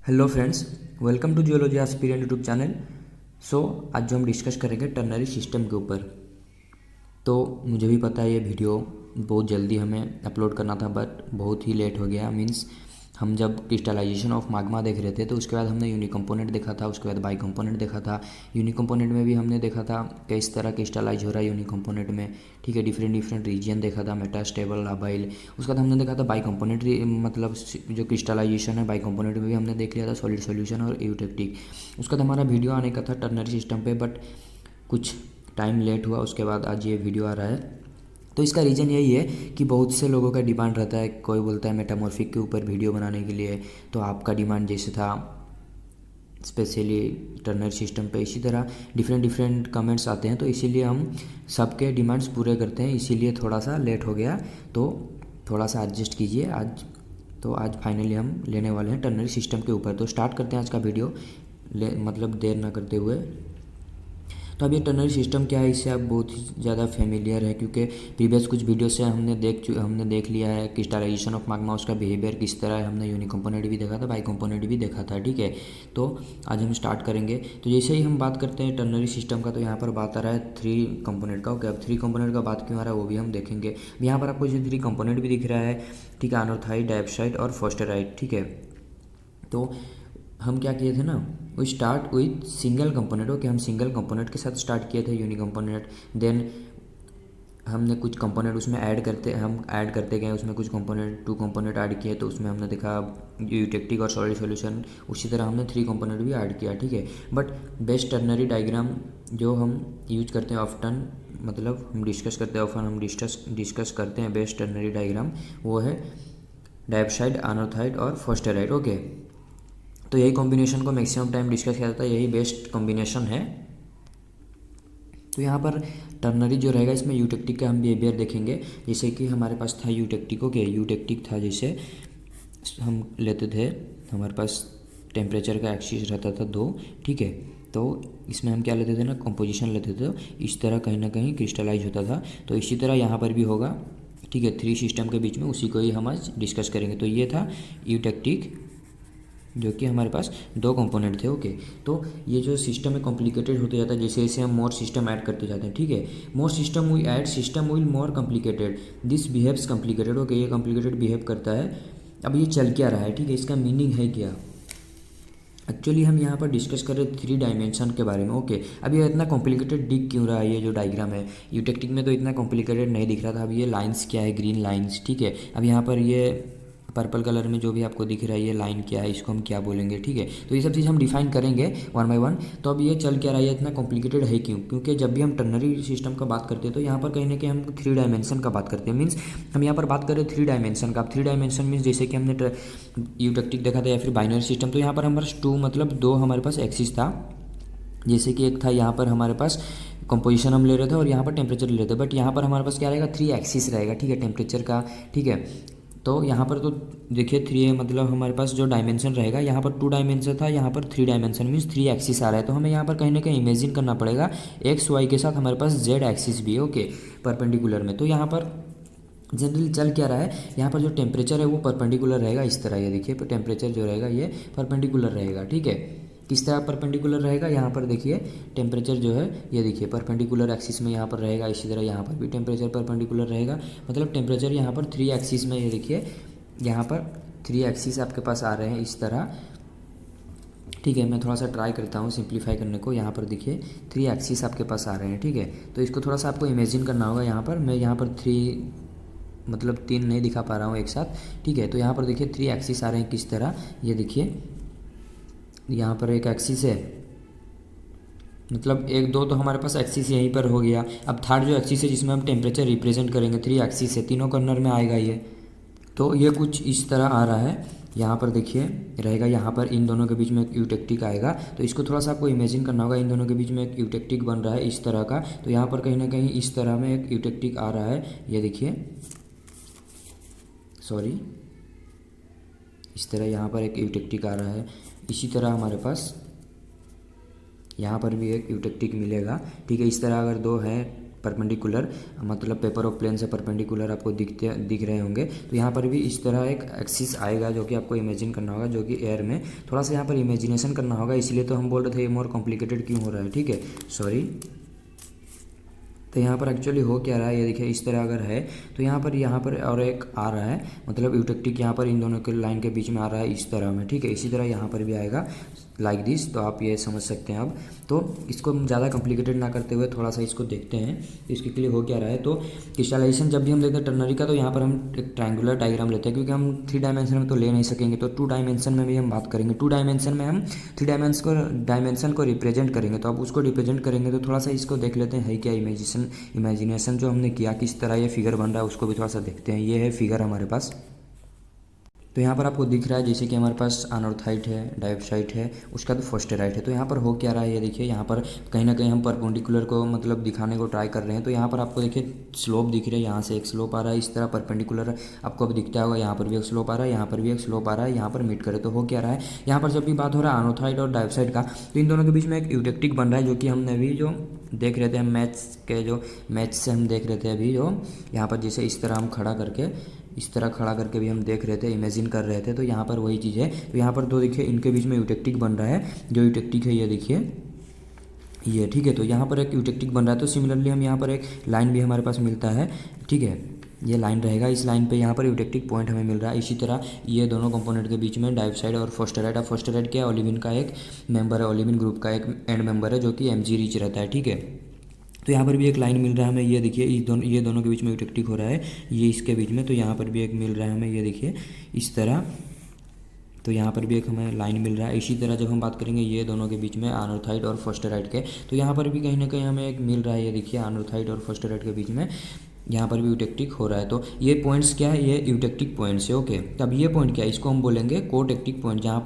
Hello friends, welcome to geology aspirant YouTube channel. So आज जो हम डिस्कस करेंगे टर्नरी सिस्टम के ऊपर। तो मुझे भी पता है ये वीडियो बहुत जल्दी हमें अपलोड करना था, बट बहुत ही लेट हो गया। मींस हम जब क्रिस्टलाइजेशन ऑफ माग्मा देख रहे थे तो उसके बाद हमने यूनिक कंपोनेंट देखा था, उसके बाद बाई कंपोनेंट देखा था। यूनिक कंपोनेंट में भी हमने देखा था किस तरह क्रिस्टलाइज हो रहा है यूनिक कंपोनेंट में, ठीक है। डिफरेंट डिफरेंट रीजन देखा था, मेटास्टेबल, लाबाइल। उसके बाद हमने देखा था बाई कंपोनेंट, मतलब जो क्रिस्टलाइजेशन है बाई कंपोनेंट में भी हमने देख लिया था, सॉलिड सॉल्यूशन और यूटेक्टिक। उसके बाद हमारा वीडियो आने का था टर्नरी सिस्टम पे, बट कुछ टाइम लेट हुआ, उसके बाद आज ये वीडियो आ रहा है। तो इसका रीज़न यही है कि बहुत से लोगों का डिमांड रहता है, कोई बोलता है मेटामॉर्फिक के ऊपर वीडियो बनाने के लिए, तो आपका डिमांड जैसे था स्पेशली टर्नरी सिस्टम पे, इसी तरह डिफरेंट डिफरेंट कमेंट्स आते हैं, तो इसीलिए हम सबके डिमांड्स पूरे करते हैं। इसीलिए थोड़ा सा लेट हो गया, तो थोड़ा सा एडजस्ट कीजिए। आज फाइनली हम लेने वाले हैं टर्नरी सिस्टम के ऊपर। तो स्टार्ट करते हैं आज का वीडियो, मतलब देर ना करते हुए। तो अब ये टर्नरी सिस्टम क्या है, इससे आप बहुत ही ज़्यादा फेमिलियर है, क्योंकि प्रीवियस कुछ वीडियो से हमने देख लिया है क्रिस्टलाइजेशन ऑफ माग्मा, उसका बिहेवियर किस तरह है। हमने यूनिक कंपोनेंट भी देखा था, बाई कंपोनेंट भी देखा था, ठीक है। तो आज हम स्टार्ट करेंगे। तो जैसे ही हम बात करते हैं टर्नरी सिस्टम का, तो यहाँ पर बात आ रहा है 3 कंपोनेंट का। ओके, अब 3 कंपोनेंट का बात क्यों आ रहा है वो भी हम देखेंगे। यहाँ पर आपको जो 3 कंपोनेंट भी दिख रहा है, ठीक है, अनोथाइड, डायप्साइड और फोस्टेराइड, ठीक है। तो हम क्या किए थे ना, वो start with single component. Okay, हम सिंगल कंपोनेंट के साथ स्टार्ट किए थे यूनिक कंपोनेंट। देन हमने कुछ कंपोनेंट उसमें ऐड करते गए, उसमें कुछ कंपोनेंट 2 कंपोनेंट ऐड किए, तो उसमें हमने देखा यूटेक्टिक और सॉलिड सॉल्यूशन। उसी तरह हमने 3 कंपोनेंट भी ऐड किया, ठीक है। बट बेस्ट टर्नरी डायग्राम जो हम यूज करते हैं ऑफ्टन, मतलब हम डिस्कस करते हैं बेस्ट टर्नरी डायग्राम, वो है डायप्साइड, अनोथाइड और फोस्टेराइड। ओके, तो यही कॉम्बिनेशन को मैक्सिमम टाइम डिस्कस किया जाता है, यही बेस्ट कॉम्बिनेशन है। तो यहाँ पर टर्नरी जो रहेगा, इसमें यूटेक्टिक का हम बिहेवियर देखेंगे। जैसे कि हमारे पास था यूटेक्टिक, ओके, यूटेक्टिक था, जैसे हम लेते थे, हमारे पास टेम्परेचर का एक्सिस रहता था 2, ठीक है। तो इसमें हम क्या लेते थे ना, कंपोजिशन लेते थे, इस तरह कहीं ना कहीं क्रिस्टलाइज होता था। तो इसी तरह यहाँ पर भी होगा, ठीक है। 3 सिस्टम के बीच में उसी को ही हम आज डिस्कस करेंगे। तो ये था यूटेक्टिक, जो कि हमारे पास 2 कंपोनेंट थे, ओके। तो ये जो सिस्टम है कॉम्प्लिकेटेड होते जाता है, जैसे जैसे हम मोर सिस्टम ऐड करते जाते हैं, ठीक है। More system we add, system will more complicated, this behaves complicated. Okay, ये कॉम्प्लिकेटेड बिहेव करता है। अब ये चल क्या रहा है, ठीक है, इसका मीनिंग है क्या। एक्चुअली हम यहाँ पर डिस्कस कर रहे हैं 3 डायमेंशन के बारे में, ओके। अब ये इतना कॉम्प्लिकेटेड दिख क्यों रहा है, ये जो डायग्राम है यूटेक्टिक में तो इतना कॉम्प्लिकेटेड नहीं दिख रहा था। अब ये लाइंस क्या है, ग्रीन लाइंस, ठीक है। अब यहाँ पर ये पर्पल कलर में जो भी आपको दिख रहा है ये लाइन क्या है, इसको हम क्या बोलेंगे, ठीक है। तो ये सब चीज़ हम डिफाइन करेंगे वन बाय वन। तो अब ये चल क्या रहा है, इतना कॉम्प्लिकेटेड है क्यों, क्योंकि जब भी हम टर्नरी सिस्टम का बात करते हैं तो यहाँ पर कहीं ना कहीं हम 3 डायमेंशन का बात करते हैं। मीन्स हम यहाँ पर बात करें 3 डायमेंशन का। अब 3 डायमेंशन मीन्स जैसे कि हमने यूटेक्टिक देखा था या फिर बाइनरी सिस्टम, तो यहाँ पर हमारे पास 2 मतलब 2 हमारे पास एक्सिस था। जैसे कि एक था यहाँ पर हमारे पास कंपोजिशन हम ले रहे थे और यहाँ पर टेम्परेचर ले रहे थे, बट यहाँ पर हमारे पास क्या रहेगा, 3 एक्सिस रहेगा, ठीक है, टेम्परेचर का, ठीक है। तो यहाँ पर तो देखिए 3 मतलब हमारे पास जो डायमेंशन रहेगा, यहाँ पर 2 डायमेंशन था, यहाँ पर 3 डायमेंशन मीन्स 3 एक्सिस आ रहा है। तो हमें यहाँ पर कहीं ना कहीं इमेजिन करना पड़ेगा एक्स वाई के साथ हमारे पास जेड एक्सिस भी है, ओके, परपेंडिकुलर में। तो यहाँ पर जनरली चल क्या रहा है, यहाँ पर जो टेम्परेचर है वो परपेंडिकुलर रहेगा, इस तरह ये देखिए टेम्परेचर जो रहेगा ये परपेंडिकुलर रहेगा, ठीक है। किस तरह परपेंडिकुलर रहेगा, यहाँ पर देखिए टेम्परेचर जो है ये देखिए परपेंडिकुलर एक्सिस में यहाँ पर रहेगा, इसी तरह यहाँ पर भी टेम्परेचर परपेंडिकुलर रहेगा। मतलब टेम्परेचर यहाँ पर 3 एक्सिस में, ये देखिए यहाँ पर 3 एक्सिस आपके पास आ रहे हैं इस तरह, ठीक है। मैं थोड़ा सा ट्राई करता हूँ सिंप्लीफाई करने को। यहाँ पर देखिए 3 एक्सिस आपके पास आ रहे हैं, ठीक है। तो इसको थोड़ा सा आपको इमेजिन करना होगा। यहाँ पर मैं यहाँ पर 3 नहीं दिखा पा रहा हूँ एक साथ, ठीक है। तो यहाँ पर देखिए 3 एक्सिस आ रहे हैं किस तरह, ये देखिए यहाँ पर एक एक्सिस है, मतलब 1 2 तो हमारे पास एक्सिस यहीं पर हो गया। अब थर्ड जो एक्सिस है जिसमें हम टेम्परेचर रिप्रेजेंट करेंगे, 3 एक्सिस है, तीनों कॉर्नर में आएगा ये। तो ये कुछ इस तरह आ रहा है, यहाँ पर देखिए रहेगा, यहाँ पर इन दोनों के बीच में एक यूटेक्टिक आएगा। तो इसको थोड़ा सा आपको इमेजिन करना होगा, इन दोनों के बीच में एक यूटेक्टिक बन रहा है इस तरह का। तो यहाँ पर कहीं ना कहीं इस तरह में एक यूटेक्टिक आ रहा है, ये देखिए, सॉरी, इस तरह यहाँ पर एक यूटेक्टिक आ रहा है। इसी तरह हमारे पास यहाँ पर भी एक यूटेक्टिक मिलेगा, ठीक है। इस तरह अगर 2 है परपेंडिकुलर, मतलब पेपर ऑफ प्लेन से परपेंडिकुलर आपको दिख रहे होंगे। तो यहाँ पर भी इस तरह एक एक्सिस आएगा जो कि आपको इमेजिन करना होगा, जो कि एयर में थोड़ा सा यहाँ पर इमेजिनेशन करना होगा। इसलिए तो हम बोल रहे थे ये मोर कॉम्प्लिकेटेड क्यों हो रहा है, ठीक है, सॉरी। तो यहाँ पर एक्चुअली हो क्या रहा है, ये देखिए इस तरह अगर है तो यहाँ पर और एक आ रहा है, मतलब यूटेक्टिक यहाँ पर इन दोनों के लाइन के बीच में आ रहा है इस तरह में, ठीक है। इसी तरह यहाँ पर भी आएगा लाइक दिस, तो आप ये समझ सकते हैं। अब तो इसको ज़्यादा कॉम्प्लिकेटेड ना करते हुए थोड़ा सा इसको देखते हैं इसके लिए हो क्या रहा है। तो क्रिस्टलाइजेशन जब भी हम देखते हैं टर्नरी का, तो यहाँ पर हम एक ट्रायंगुलर डायग्राम लेते हैं, क्योंकि हम 3 डायमेंशन में तो ले नहीं सकेंगे, तो 2 डायमेंशन में भी हम बात करेंगे। 2 डायमेंशन में हम 3 डायमेंशन को रिप्रेजेंट करेंगे। तो अब उसको रिप्रेजेंट करेंगे तो थोड़ा सा इसको देख लेते हैं क्या इमेजिनेशन जो हमने किया, किस तरह ये फिगर बन रहा है उसको भी थोड़ा सा देखते हैं। ये है फिगर हमारे पास। तो यहाँ पर आपको दिख रहा है जैसे कि हमारे पास अनॉर्थोइड है, डायोप्साइड है, उसका तो फोस्टेराइड है। तो यहाँ पर हो क्या रहा है, ये देखिए यहाँ पर कहीं ना कहीं हम परपेंडिकुलर को मतलब दिखाने को ट्राई कर रहे हैं। तो यहाँ पर आपको देखिए स्लोप दिख रही है, यहाँ से एक स्लोप आ रहा है, इस तरह परपेंडिकुलर आपको अब दिखता होगा, यहाँ पर भी एक स्लोप आ रहा है, यहाँ पर भी एक स्लोप आ रहा है, यहाँ पर मीट करे। तो हो क्या रहा है, यहाँ पर जब भी बात हो रहा है अनॉर्थोइड और डायोप्साइड का, तो इन दोनों के बीच में एक यूटेक्टिक बन रहा है, जो कि हमने अभी जो देख रहे थे मैच से हम देख रहे थे अभी, जो यहाँ पर जैसे इस तरह हम खड़ा करके भी हम देख रहे थे, इमेजिन कर रहे थे। तो यहाँ पर वही चीज़ है। तो यहाँ पर दो देखिए इनके बीच में यूटेक्टिक बन रहा है, जो यूटेक्टिक है ये देखिए ये, ठीक है। तो यहाँ पर एक यूटेक्टिक बन रहा है। तो सिमिलरली हम यहाँ पर एक लाइन भी हमारे पास मिलता है, ठीक है, ये लाइन रहेगा, इस लाइन पे यहाँ पर यूटेक्टिक पॉइंट हमें मिल रहा है। इसी तरह ये दोनों कंपोनेंट के बीच में डायोप्साइड और फोस्टेराइड। अब फोस्टेराइड क्या है, ओलिविन का एक मेंबर है, ओलिविन ग्रुप का एक एंड मेंबर है, जो कि एमजी रिच रहता है, ठीक है। तो यहाँ पर भी एक लाइन मिल रहा है हमें, ये देखिए ये दोनों के बीच में यूटेक्टिक हो रहा है, ये इसके बीच में। तो यहाँ पर भी एक मिल रहा है हमें, ये देखिए इस तरह। तो यहाँ पर भी एक हमें लाइन मिल रहा है। इसी तरह जब हम बात करेंगे ये दोनों के बीच में अनॉर्थोइड और फोस्टेराइड के, तो यहाँ पर भी कहीं ना कहीं हमें एक मिल रहा है, ये देखिए अनॉर्थोइड और फोस्टेराइड के बीच में यहाँ पर भी यूटेक्टिक हो रहा है। तो ये पॉइंट्स क्या है, ये यूटेक्टिक पॉइंट्स है, ओके। तब ये पॉइंट क्या है, इसको हम बोलेंगे कोटेक्टिक पॉइंट, जहाँ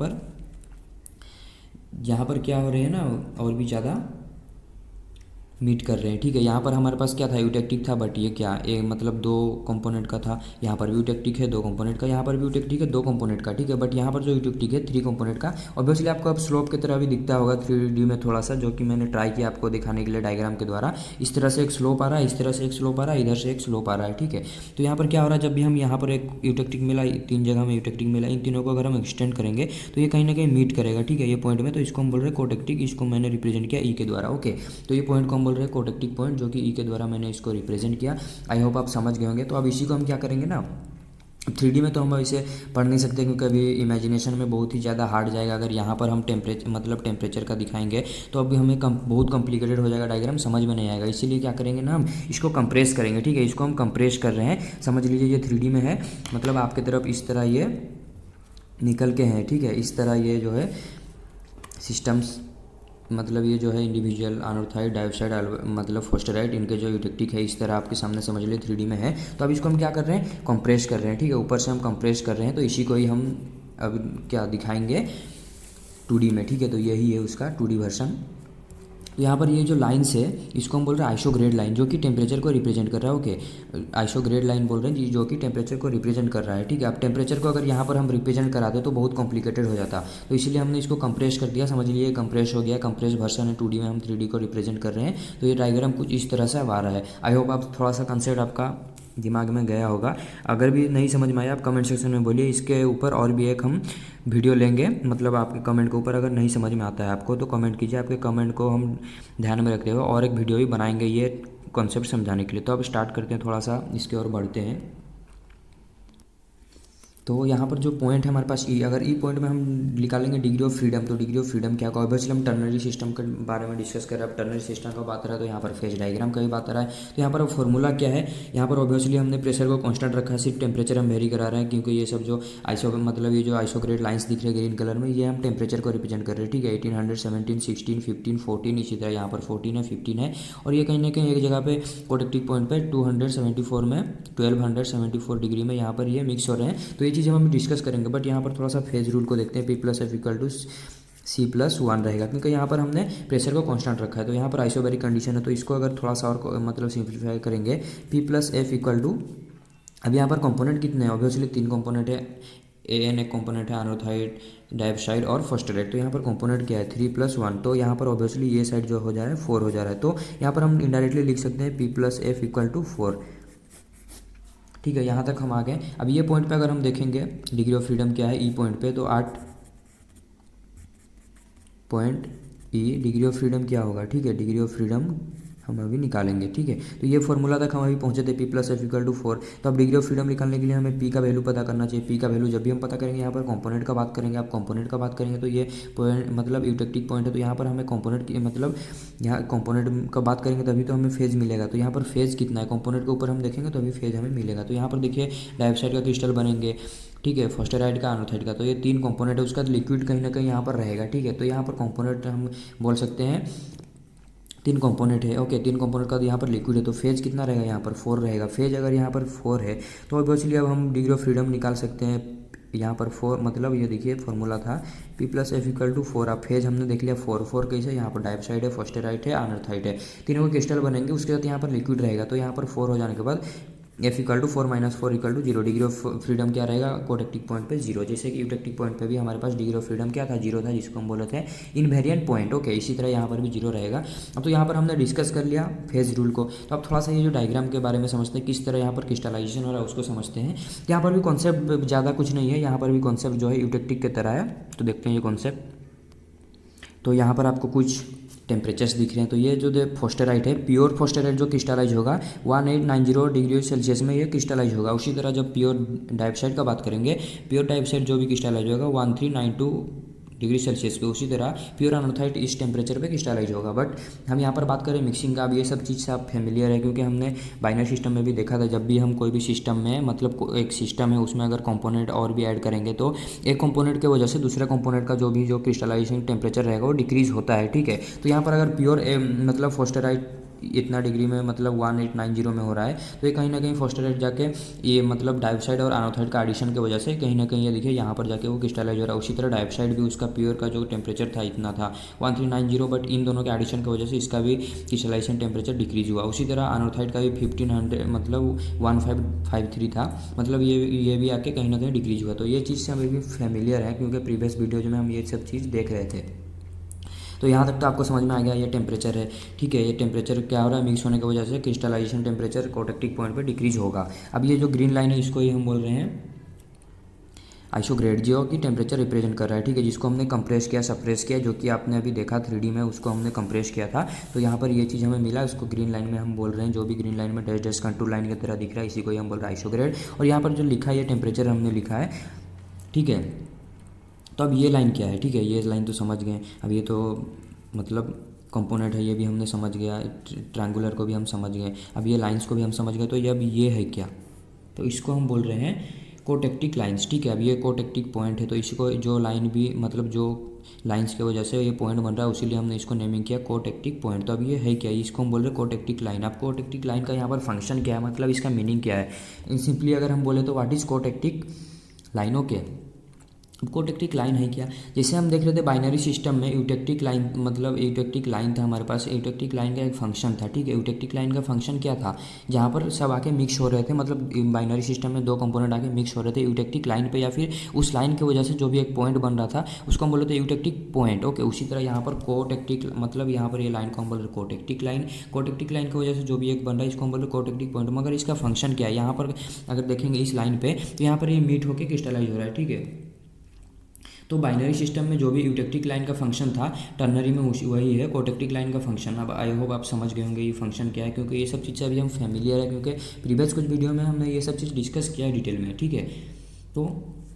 पर क्या हो रहे हैं ना और भी ज़्यादा मीट कर रहे हैं, ठीक है। यहाँ पर हमारे पास क्या था, यूटेक्टिक था, बट ये क्या एक मतलब 2 कंपोनेंट का था। यहाँ पर भी यूटेक्टिक है 2 कंपोनेंट का, यहाँ पर भी यूटेक्टिक है 2 कंपोनेंट का, ठीक है। बट यहाँ पर जो यूटेक्टिक है 3 कंपोनेंट का। ऑब्वियसली आपको अब स्लोप की तरह भी दिखता होगा 3D में थोड़ा सा, जो कि मैंने ट्राई किया आपको दिखाने के लिए डायग्राम के द्वारा। इस तरह से एक स्लोप आ रहा है, इस तरह से एक स्लोप आ रहा है, इधर से एक स्लोप आ रहा है, ठीक है। तो यहाँ पर क्या हो रहा है, जब भी हम यहाँ पर एक यूटेक्टिक मिला, 3 जगह में यूटेक्टिक मिला, इन तीनों को अगर हम एक्सटेंड करेंगे तो ये कहीं ना कहीं मीट करेगा, ठीक है, ये पॉइंट में। तो इसको हम बोल रहे हैं कोटेक्टिक, इसको मैंने रिप्रेजेंट किया ई के द्वारा, ओके। तो ये पॉइंट को हम बोल रहे हैं कोटेक्टिक पॉइंट, जो कि ई के द्वारा मैंने इसको रिप्रेजेंट किया। आई होप आप समझ गए होंगे। तो अब इसी को हम क्या करेंगे ना, 3D में तो हम इसे पढ़ नहीं सकते, क्योंकि अभी इमेजिनेशन में बहुत ही ज़्यादा हार्ड जाएगा। अगर यहाँ पर हम टेम्परेचर का दिखाएंगे तो अभी हमें बहुत कॉम्प्लिकेटेड हो जाएगा, डायग्राम समझ में नहीं आएगा। इसीलिए क्या करेंगे ना, हम इसको कंप्रेस करेंगे, ठीक है। इसको हम कंप्रेस कर रहे हैं, समझ लीजिए ये 3D में है, मतलब आपकी तरफ इस तरह ये निकल के हैं, ठीक है। इस तरह ये जो है सिस्टम्स, मतलब ये जो है इंडिविजुअल अनॉर्थोइड, डायोप्साइड, मतलब फोस्टेराइड, इनके जो यूटेक्टिक है इस तरह आपके सामने समझ लिए 3D में है। तो अब इसको हम क्या कर रहे हैं, कंप्रेस कर रहे हैं, ठीक है। ऊपर से हम कंप्रेस कर रहे हैं, तो इसी को ही हम अब क्या दिखाएंगे 2D में, ठीक है। तो यही है उसका 2D वर्जन। तो यहाँ पर ये जो लाइन्स है इसको हम बोल रहे हैं आइसोग्रेड लाइन, जो कि टेम्परेचर को रिप्रेजेंट कर रहा है, ओके। आइसोग्रेड लाइन बोल रहे हैं जो कि टेम्परेचर को रिप्रेजेंट कर रहा है, ठीक है। अब टेम्परेचर को अगर यहाँ पर हम रिप्रेजेंट करा दे तो बहुत कॉम्प्लिकेटेड हो जाता, तो इसलिए हमने इसको कंप्रेस कर दिया, समझ लीजिए कंप्रेस हो गया, कंप्रेस वर्जन है 2D में, हम 3D को रिप्रेजेंट कर रहे हैं। तो ये डायग्राम कुछ इस तरह से अब आ रहा है। आई होप आप थोड़ा सा कंसेप्ट आपका दिमाग में गया होगा। अगर भी नहीं समझ में आया आप कमेंट सेक्शन में बोलिए, इसके ऊपर और भी एक हम वीडियो लेंगे, मतलब आपके कमेंट के ऊपर अगर नहीं समझ में आता है आपको तो कमेंट कीजिए, आपके कमेंट को हम ध्यान में रखते हुए और एक वीडियो भी बनाएंगे ये कॉन्सेप्ट समझाने के लिए। तो अब स्टार्ट करते हैं, थोड़ा सा इसके और बढ़ते हैं। तो यहाँ पर जो पॉइंट है हमारे पास ई, अगर ई पॉइंट में हम निकालेंगे डिग्री ऑफ फ्रीडम, तो डिग्री ऑफ फ्रीडम क्या होगा, ऑब्वियसली हम टर्नरी सिस्टम के बारे में डिस्कस कर रहे हैं। अब टर्नरी सिस्टम का बात आ रहा है तो यहाँ पर फेज डायग्राम का भी बात आ रहा है। तो यहाँ पर फॉर्मूला क्या है, यहाँ पर ऑब्वियसली हमने प्रेशर को कांस्टेंट रखा है, सिर्फ टेम्परेचर हम वेरी करा रहे हैं, क्योंकि ये सब जो ये जो आइसोग्रेड लाइन्स दिख रहे हैं ग्रीन कलर में, ये हम टेम्परेचर को रिप्रेजेंट कर रहे हैं, ठीक है। 1800, 17, 16, 15, 14, इसी तरह यहाँ पर 14 है, 15 है, और ये कहीं ना कहीं एक जगह पे कोटेक्टिक पॉइंट पे 274 में 1274 डिग्री में यहाँ पर ये मिक्स हो रहे हैं। तो ये चीज़ हम डिस्कस करेंगे, बट यहाँ पर थोड़ा सा फेज रूल को देखते हैं। P+F = C+1 रहेगा, क्योंकि यहाँ पर हमने प्रेशर को कांस्टेंट रखा है। तो यहाँ पर आइसोबैरिक कंडीशन है, तो इसको अगर थोड़ा सा और मतलब सिंप्लीफाई करेंगे, P+F = अब यहाँ पर कंपोनेंट कितने हैं, ऑब्वियसली 3 कंपोनेंट है, AN एक कंपोनेंट है, अनोथाइड, डाइऑक्साइड और फॉस्फेट। तो यहाँ पर कंपोनेंट क्या है 3+1, तो यहाँ पर ऑब्वियसली ये साइड जो हो जा रहा है 4 हो जा रहा है। तो यहाँ पर हम इनडायरेक्टली लिख सकते हैं P+F = 4। ठीक है, यहाँ तक हम आ गए। अब ये पॉइंट पे अगर हम देखेंगे डिग्री ऑफ फ्रीडम क्या है ई पॉइंट पे, तो 8 point E degree of freedom क्या होगा। ठीक है, डिग्री ऑफ फ्रीडम हम अभी निकालेंगे। ठीक है, तो ये फॉर्मूला तक हम अभी पहुंचे थे P+F = 4। तो अब डिग्री ऑफ फ्रीडम निकालने के लिए हमें P का वैल्यू पता करना चाहिए। P का वैल्यू जब भी हम पता करेंगे, यहाँ पर कंपोनेंट का बात करेंगे, आप कंपोनेंट का बात करेंगे तो ये पॉइंट मतलब यूटेक्टिक पॉइंट है, तो यहाँ पर हमें कंपोनेंट की मतलब यहाँ कंपोनेंट का बात करेंगे तभी तो हमें फेज मिलेगा। तो यहाँ पर फेज कितना है कंपोनेंट के ऊपर हम देखेंगे तो अभी फेज हमें मिलेगा। तो यहाँ पर देखिए डाइऑक्साइड का क्रिस्टल बनेंगे, ठीक है, फॉस्फेराइड का, अनोथाइड का, तो ये 3 कंपोनेंट है, उसका लिक्विड कहीं ना कहीं यहाँ पर रहेगा। ठीक है, तो यहाँ पर कंपोनेंट हम बोल सकते हैं 3 कंपोनेंट है। ओके, 3 कंपोनेंट का तो यहाँ पर लिक्विड है, तो फेज कितना रहेगा यहाँ पर 4 रहेगा। फेज अगर यहाँ पर 4 है तो ऑब्वियसली अब हम डिग्री ऑफ फ्रीडम निकाल सकते हैं। यहाँ पर 4 मतलब ये देखिए फॉर्मूला था P+F = 4। अब फेज हमने देख लिया 4 कैसे, यहाँ पर डाइऑक्साइड है, फॉस्फेराइड है, अनोथाइड है, तीनों के क्रिस्टल बनेंगे, उसके बाद यहाँ पर लिक्विड रहेगा। तो यहाँ पर 4 हो जाने के बाद F = 4 - 4 = 0। डिग्री ऑफ फ्रीडम क्या रहेगा कोटेक्टिक पॉइंट पे 0। जैसे कि यूटेक्टिक पॉइंट पे भी हमारे पास डिग्री ऑफ फ्रीडम क्या था 0 था, जिसको हम बोले थे इनवेरिएंट पॉइंट। ओके, इसी तरह यहाँ पर भी 0 रहेगा। अब तो यहाँ पर हमने डिस्कस कर लिया फेज रूल को। तो अब थोड़ा सा ये जो डायग्राम के बारे में समझते हैं, किस तरह यहाँ पर क्रिस्टलाइजेशन हो रहा है उसको समझते हैं। यहाँ पर भी कॉन्सेप्ट ज़्यादा कुछ नहीं है, यहाँ पर भी कॉन्सेप्ट जो है यूटेक्टिक की तरह है। तो देखते हैं ये कॉन्सेप्ट। तो यहाँ पर आपको कुछ टेम्परेचर्स दिख रहे हैं। तो ये जो फॉस्फेराइट है, प्योर फॉस्फेराइट जो क्रिस्टलाइज होगा 1890 डिग्री सेल्सियस में ये क्रिस्टलाइज होगा। उसी तरह जब प्योर डाइऑक्साइड का बात करेंगे, प्योर डाइऑक्साइड जो भी क्रिस्टलाइज होगा 1392 डिग्री सेल्सियस पे। उसी तरह प्योर अनोथाइड इस टेम्परेचर पे क्रिस्टलाइज होगा। बट हम यहाँ पर बात करें मिक्सिंग का, अब ये सब चीज़ से आप फेमिलियर है, क्योंकि हमने बाइनरी सिस्टम में भी देखा था। जब भी हम कोई भी सिस्टम में मतलब एक सिस्टम है उसमें अगर कंपोनेंट और भी ऐड करेंगे तो एक कंपोनेंट की वजह से दूसरे कंपोनेंट का जो क्रिस्टलाइजेशन टेम्परेचर रहेगा वो डिक्रीज होता है। ठीक है, तो यहाँ पर अगर प्योर मतलब फॉस्फेराइट इतना डिग्री में मतलब 1890 में हो रहा है, तो ये कहीं ना कहीं फॉस्फेराइट जाके ये मतलब डाइऑक्साइड और अनोथाइड का एडिशन की वजह से कहीं ना कहीं ये देखिए यहाँ पर जाके वो क्रिस्टलाइज हो रहा है। उसी तरह डाइऑक्साइड भी उसका प्योर का जो टेम्परेचर था इतना था 1390, बट इन दोनों के एडिशन की वजह से इसका भी क्रिस्टलाइजेशन टेम्परेचर डिक्रीज हुआ। उसी तरह अनोथाइड का भी 1500 मतलब 1553 था, मतलब ये भी आके कहीं ना कहीं डिक्रीज हुआ। तो ये चीज़ से हमें भी फेमिलियर है, क्योंकि प्रीवियस वीडियोज में हम ये सब चीज़ देख रहे थे। तो यहाँ तक तो आपको समझ में आ गया ये टेम्परेचर है। ठीक है, ये टेम्परेचर क्या हो रहा है, मिक्स होने की वजह से क्रिस्टलाइजेशन टेम्परेचर कोटेक्टिक पॉइंट पे डिक्रीज होगा। अब ये जो ग्रीन लाइन है इसको ही हम बोल रहे हैं आइसोग्रेड, जो कि टेम्परेचर रिप्रेजेंट कर रहा है। ठीक है, जिसको हमने कंप्रेस किया, सप्रेस किया, जो कि आपने अभी देखा 3D में, उसको हमने कंप्रेस किया था। तो यहाँ पर ये चीज़ हमें मिला, उसको ग्रीन लाइन में हम बोल रहे हैं। जो भी ग्रीन लाइन में डैश डैश कंटूर लाइन की तरह दिख रहा है, इसी को ही हम बोल रहे हैं आइसोग्रेड। और यहाँ पर जो लिखा है ये टेम्परेचर हमने लिखा है। ठीक है, तो अब ये लाइन क्या है। ठीक है, ये लाइन तो समझ गए। अब ये तो मतलब कंपोनेंट है, ये भी हमने समझ गया, ट्रायंगुलर को भी हम समझ गए, अब ये लाइंस को भी हम समझ गए। तो ये अब ये है क्या, तो इसको हम बोल रहे हैं कोटेक्टिक लाइंस। ठीक है, अब ये कोटेक्टिक पॉइंट है, तो इसको जो लाइन भी मतलब जो लाइंस की वजह से ये पॉइंट बन रहा है, उसीलिए हमने इसको नेमिंग किया कोटेक्टिक पॉइंट। तो अब ये है क्या, इसको हम बोल रहे हैं कोटेक्टिक लाइन। अब कोटेक्टिक लाइन का यहाँ पर फंक्शन क्या है, मतलब इसका मीनिंग क्या है, इन सिंपली अगर हम बोले तो what is cotectic line. Okay, cotectic line है क्या, जैसे हम देख रहे थे बाइनरी सिस्टम में यूटेक्टिक लाइन, मतलब यूटेक्टिक लाइन था हमारे पास, यूटेक्टिक लाइन का एक फंक्शन था। ठीक है, यूटेक्टिक लाइन का फंक्शन क्या था, जहाँ पर सब आके मिक्स हो रहे थे, मतलब बाइनरी सिस्टम में 2 कंपोनेंट आके मिक्स हो रहे थे यूटेक्टिक लाइन पे, या फिर उस लाइन की वजह से जो भी एक पॉइंट बन रहा था उसको हम बोले थे यूटेक्टिक पॉइंट। ओके, उसी तरह यहाँ पर कोटेक्टिक मतलब यहाँ पर ये लाइन को हम बोल रहे कोटेक्टिक लाइन। कोटेक्टिक लाइन की वजह से जो भी एक बन रहा है इसको हम बोल रहे कोटेक्टिक पॉइंट। मगर इसका फंक्शन क्या है, यहाँ पर अगर देखेंगे इस लाइन पे, तो यहाँ पर ये मीट होकर क्रिस्टलाइज हो रहा है। ठीक है, तो बाइनरी सिस्टम में जो भी यूटेक्टिक लाइन का फंक्शन था, टर्नरी में वही है कोटेक्टिक लाइन का फंक्शन। अब आई होप आप समझ गए होंगे ये फंक्शन क्या है, क्योंकि ये सब चीज़ से अभी हम फेमिलियर है, क्योंकि प्रीवियस कुछ वीडियो में हमने ये सब चीज़ डिस्कस किया है डिटेल में। ठीक है, तो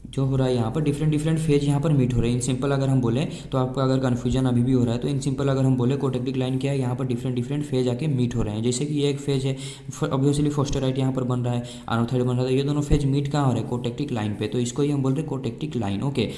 जो हो रहा है यहाँ पर डिफरेंट फेज यहाँ पर मीट हो रहे हैं। इन सिंपल अगर हम बोले तो आपको अगर कन्फ्यूजन अभी भी हो रहा है, तो इन सिंपल अगर हम बोले कोटेक्टिक लाइन क्या है, यहाँ पर डिफरेंट फेज आके मीट हो रहे हैं। जैसे कि ये एक फेज है, ऑब्वियसली फॉस्फेराइट यहाँ पर बन रहा है, अनोथाइड बन रहा है, तो ये दोनों फेज मीट कहाँ हो रहे हैं कोटेक्टिक लाइन पे, तो इसको ही हम बोल रहे हैं कोटेक्टिक लाइन। ओके,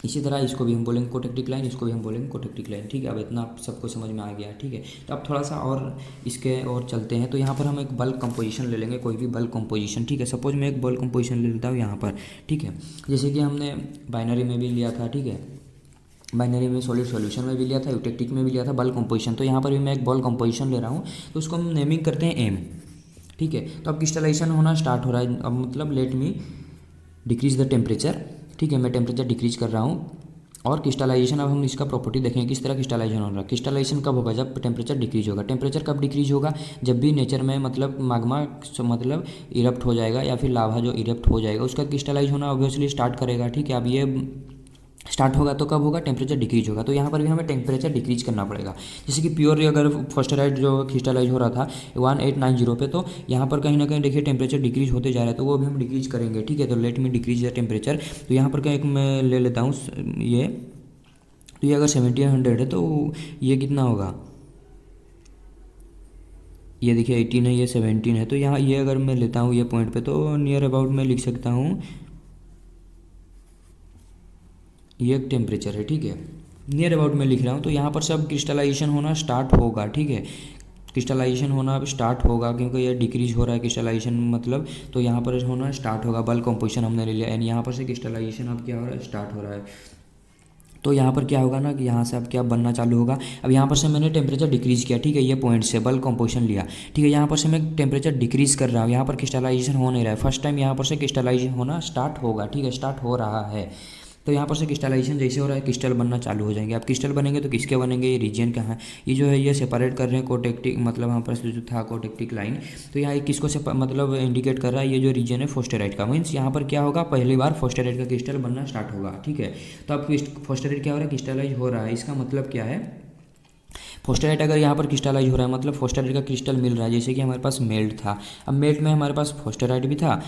इसी तरह इसको भी हम बोलेंगे कोटेक्टिक लाइन, इसको भी हम बोलेंगे कोटेक्टिक लाइन। ठीक है, अब इतना आप सबको समझ में आ गया। ठीक है, तो अब थोड़ा सा और इसके और चलते हैं। तो यहाँ पर हम एक बल्क कंपोजिशन ले लेंगे, कोई भी बल्क कंपोजिशन। ठीक है, सपोज मैं एक बल्क कंपोजिशन ले लेता हूँ यहाँ पर। ठीक है, जैसे कि हमने बाइनरी में भी लिया था। ठीक है, बाइनरी में सॉलिड सॉल्यूशन में भी लिया था, यूटेक्टिक में भी लिया था बल्क कंपोजिशन। तो यहाँ पर भी मैं एक बल्क कंपोजिशन ले रहा हूँ, तो उसको हम नेमिंग करते हैं एम। ठीक है, तो अब क्रिस्टलाइजेशन होना स्टार्ट हो रहा है। अब मतलब let me decrease the temperature, ठीक है, मैं टेम्परेचर डिक्रीज कर रहा हूँ। और क्रिस्टलाइजेशन, अब हम इसका प्रॉपर्टी देखेंगे किस तरह क्रिस्टलाइजेशन हो रहा है। क्रिस्टलाइजेशन कब होगा, जब टेम्परेचर डिक्रीज होगा। टेम्परेचर कब डिक्रीज होगा, जब भी नेचर में मतलब माग्मा मतलब इरप्ट हो जाएगा या फिर लावा जो इरप्ट हो जाएगा उसका क्रिस्टलाइज होना ऑब्वियसली स्टार्ट करेगा, ठीक है। अब ये स्टार्ट होगा तो कब होगा, टेम्परेचर डिक्रीज होगा। तो यहाँ पर भी हमें टेम्परेचर डिक्रीज करना पड़ेगा। जैसे कि प्योर अगर फोस्टराइट जो क्रिस्टलाइज हो रहा था 1890 पे, तो यहाँ पर कहीं ना कहीं देखिए टेम्परेचर डिक्रीज होते जा रहा है, तो वो भी हम डिक्रीज करेंगे, ठीक है। तो let me decrease the temperature. तो यहाँ पर क्या एक मैं ले लेता हूँ ये, तो ये अगर 1700 है तो ये कितना होगा, ये देखिए 18 है, ये 17 है। तो यहाँ ये अगर मैं लेता हूँ ये पॉइंट पे, तो नियर अबाउट मैं लिख सकता हूँ ये एक टेम्परेचर है, ठीक है, नियर अबाउट मैं लिख रहा हूँ। तो यहाँ पर सब क्रिस्टलाइजेशन होना स्टार्ट होगा, ठीक है, क्रिस्टलाइजेशन होना अब स्टार्ट होगा क्योंकि ये डिक्रीज हो रहा है क्रिस्टलाइजेशन मतलब, तो यहाँ पर होना स्टार्ट होगा। बल्क कंपोजिशन हमने ले लिया एंड यहाँ पर से क्रिस्टलाइजेशन अब क्या हो रहा है, स्टार्ट हो रहा है। तो यहाँ पर क्या होगा ना कि यहाँ से अब क्या बनना चालू होगा। अब यहाँ पर से मैंने टेम्परेचर डिक्रीज किया, ठीक है, ये पॉइंट से बल्क कंपोजिशन लिया, ठीक है। यहाँ पर से मैं टेम्परेचर डिक्रीज कर रहा हूँ, यहाँ पर क्रिस्टलाइजेशन हो नहीं रहा है। फर्स्ट टाइम यहाँ पर से क्रिस्टलाइजेशन होना स्टार्ट होगा, ठीक है, स्टार्ट हो रहा है। तो यहाँ पर से क्रिस्टलाइजेशन जैसे हो रहा है क्रिस्टल बनना चालू हो जाएंगे। अब क्रिस्टल बनेंगे तो किसके बनेंगे, ये रीजन कहाँ है, ये जो है ये सेपरेट कर रहे हैं कोटेक्टिक, मतलब यहाँ पर जो था कोटेक्टिक लाइन, तो यहाँ किसको से मतलब इंडिकेट कर रहा है, ये जो रीजन है फोस्टेराइट का। मीन्स यहाँ पर क्या होगा, पहली बार फोस्टेराइट का क्रिस्टल बनना स्टार्ट होगा, ठीक है। तो अब फोस्टेराइट क्या हो रहा है, क्रिस्टलाइज हो रहा है। इसका मतलब क्या है, फोस्टेराइट अगर यहाँ पर क्रिस्टलाइज हो रहा है मतलब फोस्टेराइट का क्रिस्टल मिल रहा है। जैसे कि हमारे पास मेल्ट था, अब मेल्ट में हमारे पास फोस्टेराइट भी था,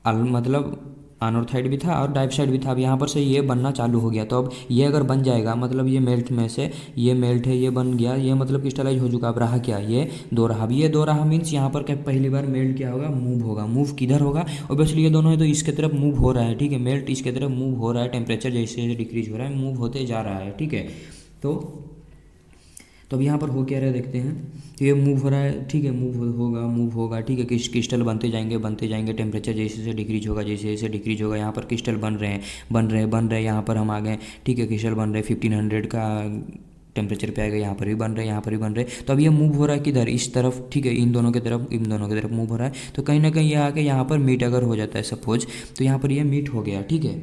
मतलब अनोर्थाइड भी था और डाइऑक्साइड भी था। अब यहाँ पर से ये बनना चालू हो गया। तो अब ये अगर बन जाएगा मतलब ये मेल्ट में से ये मेल्ट है, ये बन गया, ये मतलब क्रिस्टलाइज हो चुका। अब रहा क्या, ये दो रहा। अब ये दो रहा मीन्स यहाँ पर क्या पहली बार मेल्ट क्या होगा, मूव होगा। मूव किधर होगा, ऑब्वियसली ये दोनों है तो इसके तरफ मूव हो रहा है, ठीक है। मेल्ट इसके तरफ मूव हो रहा है, टेम्परेचर जैसे जैसे डिक्रीज हो रहा है मूव होते जा रहा है, ठीक है। तो अब यहाँ पर हो क्या रहा है देखते हैं। तो ये मूव हो रहा है, ठीक है, मूव होगा, ठीक है। क्रिस्टल बनते जाएंगे। टेम्परेचर जैसे जैसे डिक्रीज होगा, जैसे जैसे डिक्रीज होगा यहाँ पर क्रिस्टल बन रहे हैं। यहाँ पर हम आ गए, ठीक है, क्रिस्टल बन रहे हैं 1500 का टेम्परेचर पे आ गए। यहाँ पर भी बन रहे। तो अब ये मूव हो रहा है किधर, इस तरफ, ठीक है, इन दोनों की तरफ मूव हो रहा है। तो कहीं ना कहीं ये आके यहाँ पर मीट अगर हो जाता है सपोज, तो यहाँ पर ये मीट हो गया, ठीक है।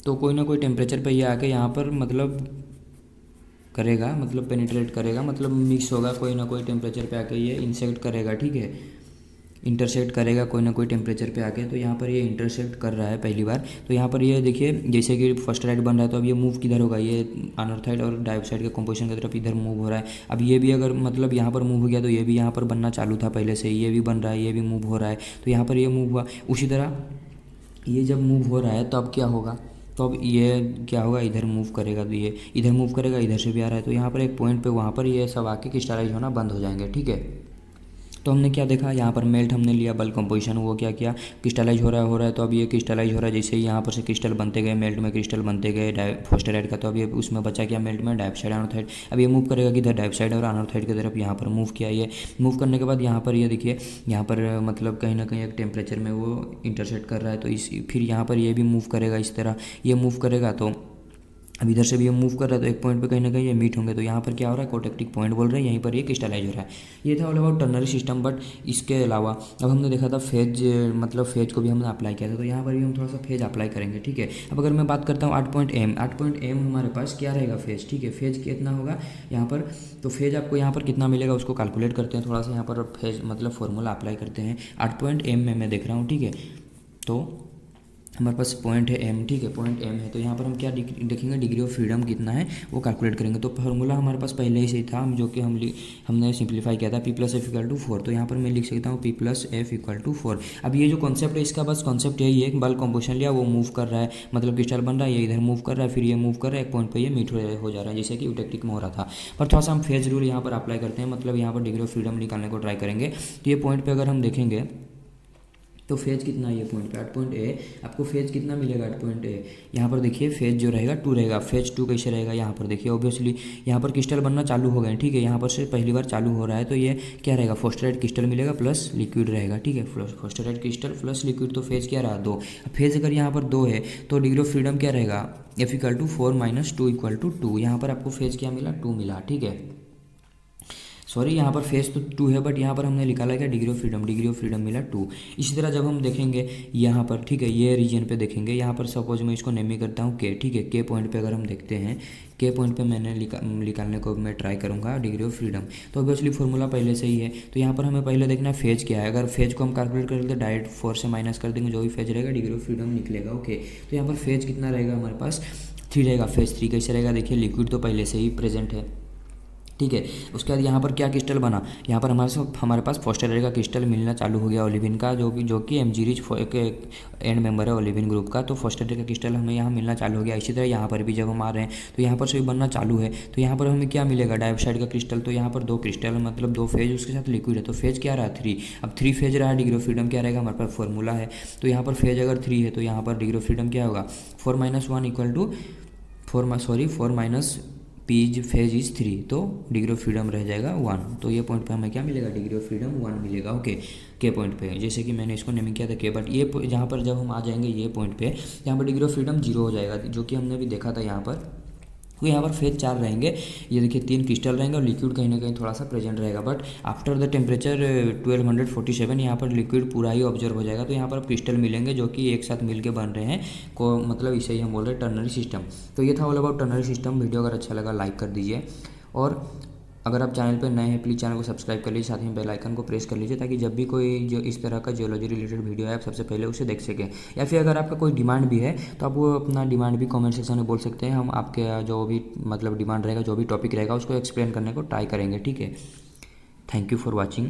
तो कोई ना कोई टेम्परेचर पर ये आके यहाँ पर मतलब करेगा, मतलब पेनिट्रेट करेगा, मतलब मिक्स होगा कोई ना कोई टेम्परेचर पे आके ये इंसेक्ट करेगा, ठीक है, इंटरसेक्ट करेगा कोई ना कोई टेम्परेचर पे आके। तो यहाँ पर ये इंटरसेक्ट कर रहा है पहली बार। तो यहाँ पर ये देखिए जैसे कि फोस्टेराइट बन रहा है, तो अब ये मूव किधर होगा, ये अनोर्थाइड और डाइऑक्साइड के कंपोजिशन की तरफ इधर मूव हो रहा है। अब ये भी अगर मतलब यहाँ पर मूव हो गया तो ये भी यहाँ पर बनना चालू था पहले से, ये भी बन रहा है, ये भी मूव हो रहा है। तो यहाँ पर ये मूव हुआ। उसी तरह ये जब मूव हो रहा है तो अब क्या होगा, तो अब ये क्या होगा, इधर मूव करेगा, तो ये इधर मूव करेगा, इधर से भी आ रहा है। तो यहाँ पर एक पॉइंट पे वहाँ पर ये सब आके क्रिस्टलाइज होना बंद हो जाएंगे, ठीक है। तो हमने क्या देखा, यहाँ पर मेल्ट हमने लिया, बल्क कंपोजिशन, वो क्या किया, क्रिस्टलाइज हो रहा है। तो अब ये क्रिस्टलाइज हो रहा है, जैसे ही यहाँ पर से क्रिस्टल बनते गए, मेल्ट में क्रिस्टल बनते गए फोस्टेराइट का। तो अब ये उसमें बचा क्या, मेल्ट में डाइऑक्साइड अनोर्थाइड। अब ये मूव करेगा किधर, डाइऑक्साइड और अनोर्थाइड की तरफ। यहाँ पर मूव किया, ये मूव करने के बाद यहाँ पर ये देखिए यहाँ पर मतलब कहीं ना कहीं एक टेम्परेचर में वो इंटरसेक्ट कर रहा है। तो इस फिर यहाँ पर ये भी मूव करेगा, इस तरह ये मूव करेगा। तो अब इधर से भी ये मूव कर रहा है, तो एक पॉइंट पे कहीं ना कहीं ये मीट होंगे। तो यहाँ पर क्या हो रहा है, कोटेक्टिक पॉइंट बोल रहे हैं, यहीं पर ये क्रिस्टलाइज हो रहा है। ये था all about ternary system. But इसके अलावा अब हमने देखा था फेज, मतलब फेज को भी हमने अप्लाई किया था। तो यहाँ पर भी हम थोड़ा सा फेज अप्लाई करेंगे, ठीक है। अब अगर मैं बात करता हूँ 8.m हमारे पास क्या रहेगा फेज, ठीक है, फेज कितना होगा यहाँ पर। तो फेज आपको यहाँ पर कितना मिलेगा उसको कैलकुलेट करते हैं, थोड़ा सा यहाँ पर फेज मतलब फॉर्मूला अप्लाई करते हैं। 8.m में मैं देख रहा हूँ, ठीक है। तो हमारे पास पॉइंट है m, ठीक है, पॉइंट m है। तो यहाँ पर हम क्या देखेंगे, डिग्री ऑफ फ्रीडम कितना है वो कैलकुलेट करेंगे। तो फार्मूला हमारे पास पहले ही से था, जो कि हमने सिंप्लीफाई किया था, P+F=4। तो यहाँ पर मैं लिख सकता हूँ P+F=4। अब ये जो कॉन्सेप्ट है इसका बस कॉन्सेप्ट यही है, बल्क कंपोजिशन लिया, वो मूव कर रहा है, मतलब क्रिस्टल बन रहा है, ये इधर मूव कर रहा है, फिर ये मूव कर रहा है, एक पॉइंट पर ये मीट हो जा रहा है, जैसे कि यूटेक्टिक में हो रहा था। पर थोड़ा सा हम फेज रूल यहाँ पर अप्लाई करते हैं, मतलब यहाँ पर डिग्री ऑफ फ्रीडम निकालने को ट्राई करेंगे। तो ये पॉइंट पर अगर हम देखेंगे तो फेज कितना है ये पॉइंट पे 8.a, आपको फेज कितना मिलेगा 8.a। यहाँ पर देखिए फेज जो रहेगा 2 रहेगा। फेज 2 कैसे रहेगा, यहाँ पर देखिए ऑब्वियसली यहाँ पर क्रिस्टल बनना चालू हो गए, ठीक है, यहाँ पर से पहली बार चालू हो रहा है। तो ये क्या रहेगा, फोस्टेराइट क्रिस्टल मिलेगा प्लस लिक्विड रहेगा, ठीक है, फोस्टेराइट क्रिस्टल प्लस लिक्विड। तो फेज क्या रहा, 2। फेज अगर यहाँ पर 2 है तो डिग्री ऑफ फ्रीडम क्या रहेगा, F=4 - 2 = 2। यहाँ पर आपको फेज क्या मिला, 2 मिला, ठीक है। सॉरी यहाँ पर फेज तो 2 है, बट यहाँ पर हमने निकाला क्या, डिग्री ऑफ फ्रीडम मिला 2। इसी तरह जब हम देखेंगे यहाँ पर, ठीक है, ये रीजन पे देखेंगे, यहाँ पर सपोज मैं इसको नेम करता हूँ के, ठीक है, के पॉइंट पे अगर हम देखते हैं, के पॉइंट पे मैंने निकालने को मैं ट्राई करूँगा डिग्री ऑफ फ्रीडम। तो ऑब्वियसली फॉर्मूला पहले से ही है, तो यहाँ पर हमें पहले देखना फेज क्या है। अगर फेज को हम कैलकुलेट कर लेते डायरेक्ट 4 से माइनस कर देंगे, जो भी फेज रहेगा डिग्री ऑफ फ्रीडम निकलेगा। ओके, तो यहाँ पर फेज कितना रहेगा हमारे पास, 3 रहेगा। फेज 3 कैसे रहेगा, देखिए लिक्विड तो पहले से ही प्रेजेंट है, ठीक है। उसके बाद यहाँ पर क्या क्रिस्टल बना, यहाँ पर हमारे पास फॉस्फेट का क्रिस्टल मिलना चालू हो गया ओलिविन का, जो कि एमजीरिच एंड मेंबर है ओलिविन ग्रुप का। तो फॉस्फेट का क्रिस्टल हमें यहाँ मिलना चालू हो गया। इसी तरह यहाँ पर भी जब हम आ रहे हैं तो यहाँ पर से भी बनना चालू है, तो यहाँ पर हमें क्या मिलेगा, डाइऑक्साइड का क्रिस्टल। तो यहाँ पर 2 क्रिस्टल मतलब 2 फेज, उसके साथ लिक्विड है, तो फेज क्या रहा, 3। अब 3 फेज रहा, डिग्री ऑफ फ्रीडम क्या रहेगा, हमारे पास फॉर्मूला है। तो यहाँ पर फेज अगर 3 है तो यहाँ पर डिग्री ऑफ फ्रीडम क्या होगा, 4 - 1 इक्वल टू 4 - पीज फेज इज 3, तो डिग्री ऑफ फ्रीडम रह जाएगा 1। तो ये पॉइंट पे हमें क्या मिलेगा, डिग्री ऑफ फ्रीडम 1 मिलेगा। ओके, के पॉइंट पे, जैसे कि मैंने इसको नेमिंग किया था के, बट ये जहाँ पर जब हम आ जाएंगे ये पॉइंट पे, यहाँ पर डिग्री ऑफ फ्रीडम 0 हो जाएगा, जो कि हमने भी देखा था यहाँ पर। तो यहाँ पर फेज 4 रहेंगे, ये देखिए 3 क्रिस्टल रहेंगे और लिक्विड कहीं ना कहीं थोड़ा सा प्रेजेंट रहेगा। बट आफ्टर द टेम्परेचर 1247 यहाँ पर लिक्विड पूरा ही ऑब्जर्व हो जाएगा। तो यहाँ पर क्रिस्टल मिलेंगे जो कि एक साथ मिलके बन रहे हैं, को मतलब इसे ही हम बोल रहे हैं टर्नरी सिस्टम। तो ये था all about ternary system. Video अगर अच्छा लगा लाइक कर दीजिए, और अगर आप चैनल पर नए हैं प्लीज़ चैनल को सब्सक्राइब कर लीजिए, साथ ही बेल आइकन को प्रेस कर लीजिए, ताकि जब भी कोई जो इस तरह का जियोलॉजी रिलेटेड वीडियो है आप सबसे पहले उसे देख सकें। या फिर अगर आपका कोई डिमांड भी है तो आप वो अपना डिमांड भी कमेंट सेक्शन में बोल सकते हैं, हम आपके जो भी मतलब डिमांड रहेगा, जो भी टॉपिक रहेगा उसको एक्सप्लेन करने को ट्राई करेंगे, ठीक है। Thank you for watching.